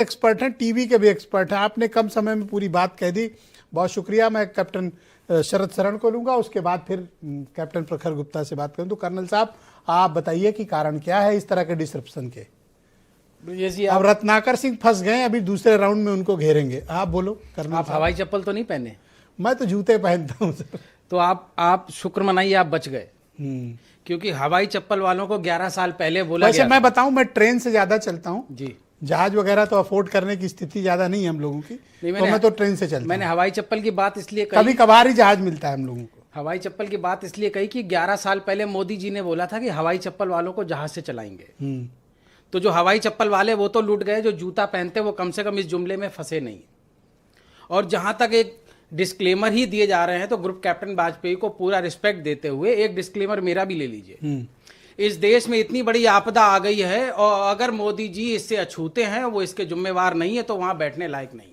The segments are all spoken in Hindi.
एक्सपर्ट हैं, टीवी के भी एक्सपर्ट हैं। आपने कम समय में पूरी बात कह दी, बहुत शुक्रिया। मैं कैप्टन शरद शरण को लूंगा, उसके बाद फिर कैप्टन प्रखर गुप्ता से बात करूं। तो कर्नल साहब, आप बताइए कि कारण क्या है इस तरह के डिसरप्शन के। अब रत्नाकर सिंह फंस गए, अभी दूसरे राउंड में उनको घेरेंगे। आप बोलो कर्नल। आप हवाई चप्पल तो नहीं पहने? मैं तो जूते पहनता हूँ सर। तो आप शुक्र मनाइए, आप बच गए। क्योंकि हवाई चप्पल वालों को 11 साल पहले बोला वैसे गया मैं बताऊं, मैं ट्रेन से ज्यादा चलता हूँ जी। जहाज वगैरह तो अफोर्ड करने की स्थिति ज्यादा नहीं है हम लोगों की, तो मैं तो ट्रेन से चलता हूं। मैंने हवाई चप्पल की बात इसलिए कही, कभी कभार ही जहाज मिलता है हम लोगों को। हवाई चप्पल की बात इसलिए कही कि 11 साल पहले मोदी जी ने बोला था कि हवाई चप्पल वालों को जहाज से चलाएंगे। तो जो हवाई चप्पल वाले वो तो लूट गए, जो जूता पहनते वो कम से कम इस जुमले में फंसे नहीं। और जहां तक एक डिस्क्लेमर ही दिए जा रहे हैं, तो ग्रुप कैप्टन वाजपेयी को पूरा रिस्पेक्ट देते हुए एक डिस्क्लेमर मेरा भी ले लीजिए। इस देश में इतनी बड़ी आपदा आ गई है और अगर मोदी जी इससे अछूते हैं, वो इसके जिम्मेवार नहीं है, तो वहां बैठने लायक नहीं।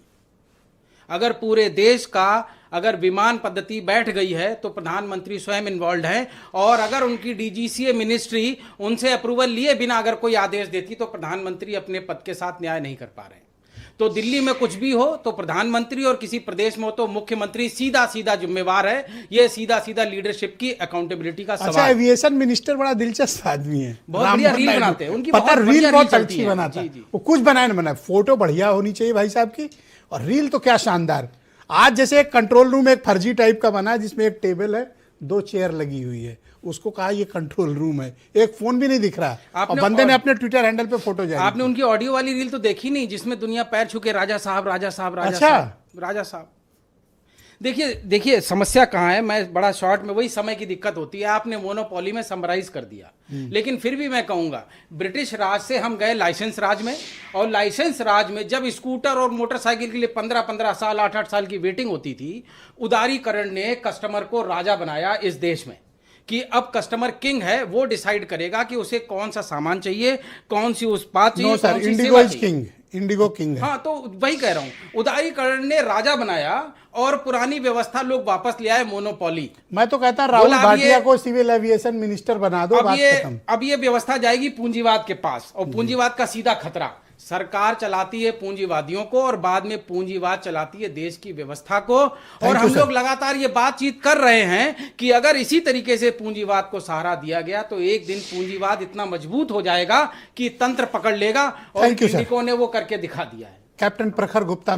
अगर पूरे देश का अगर विमान पद्धति बैठ गई है तो प्रधानमंत्री स्वयं इन्वॉल्व है, और अगर उनकी डीजीसीए मिनिस्ट्री उनसे अप्रूवल लिए बिना अगर कोई आदेश देती तो प्रधानमंत्री अपने पद के साथ न्याय नहीं कर पा रहे। तो दिल्ली में कुछ भी हो तो प्रधानमंत्री, और किसी प्रदेश में हो तो मुख्यमंत्री सीधा सीधा जिम्मेवार है। ये सीधा सीधा लीडरशिप की अकाउंटेबिलिटी का सवाल। अच्छा, एविएशन मिनिस्टर बड़ा दिलचस्प आदमी है, बहुत बढ़िया रील बनाते हैं, उनकी पता बहुत रील बहुत चलती अच्छी है। बनाता है। जी। वो कुछ बनाए ना बनाए, फोटो बढ़िया होनी चाहिए भाई साहब की, और रील तो क्या शानदार। आज जैसे एक कंट्रोल रूम एक फर्जी टाइप का बना है, जिसमें एक टेबल है, 2 चेयर लगी हुई है, उसको कहा ये कंट्रोल रूम है, एक फोन भी नहीं दिख रहा, और बंदे ने अपने ट्विटर हैंडल पे फोटो जारी। आपने उनकी ऑडियो वाली रील तो देखी नहीं, जिसमें दुनिया पैर छू के राजा साहब राजा साहब राजा अच्छा। साहब राजा साहब। देखिए समस्या कहाँ है। मैं बड़ा शॉर्ट में, वही समय की दिक्कत होती है, आपने मोनोपोली में समराइज कर दिया। लेकिन फिर भी मैं कहूंगा, ब्रिटिश राज से हम गए लाइसेंस राज में, और लाइसेंस राज में जब स्कूटर और मोटरसाइकिल के लिए 15-15 साल 8-8 साल की वेटिंग होती थी, उदारीकरण ने कस्टमर को राजा बनाया इस देश में, कि अब कस्टमर किंग है, वो डिसाइड करेगा कि उसे कौन सा सामान चाहिए, कौन सी उत्पाद चाहिए। No sir, Indigo is king, Indigo king है। हाँ, तो वही कह रहा हूं, उदारीकरण ने राजा बनाया और पुरानी व्यवस्था लोग वापस ले आए, मोनोपोली। मैं तो कहता राहुल भाटिया को सिविल एविएशन मिनिस्टर बना दो, बात खत्म। अब ये व्यवस्था जाएगी पूंजीवाद के पास, और पूंजीवाद का सीधा खतरा। सरकार चलाती है पूंजीवादियों को, और बाद में पूंजीवाद चलाती है देश की व्यवस्था को। और हम लोग लगातार ये बातचीत कर रहे हैं कि अगर इसी तरीके से पूंजीवाद को सहारा दिया गया तो एक दिन पूंजीवाद इतना मजबूत हो जाएगा कि तंत्र पकड़ लेगा, और ने वो करके दिखा दिया है। कैप्टन प्रखर गुप्ता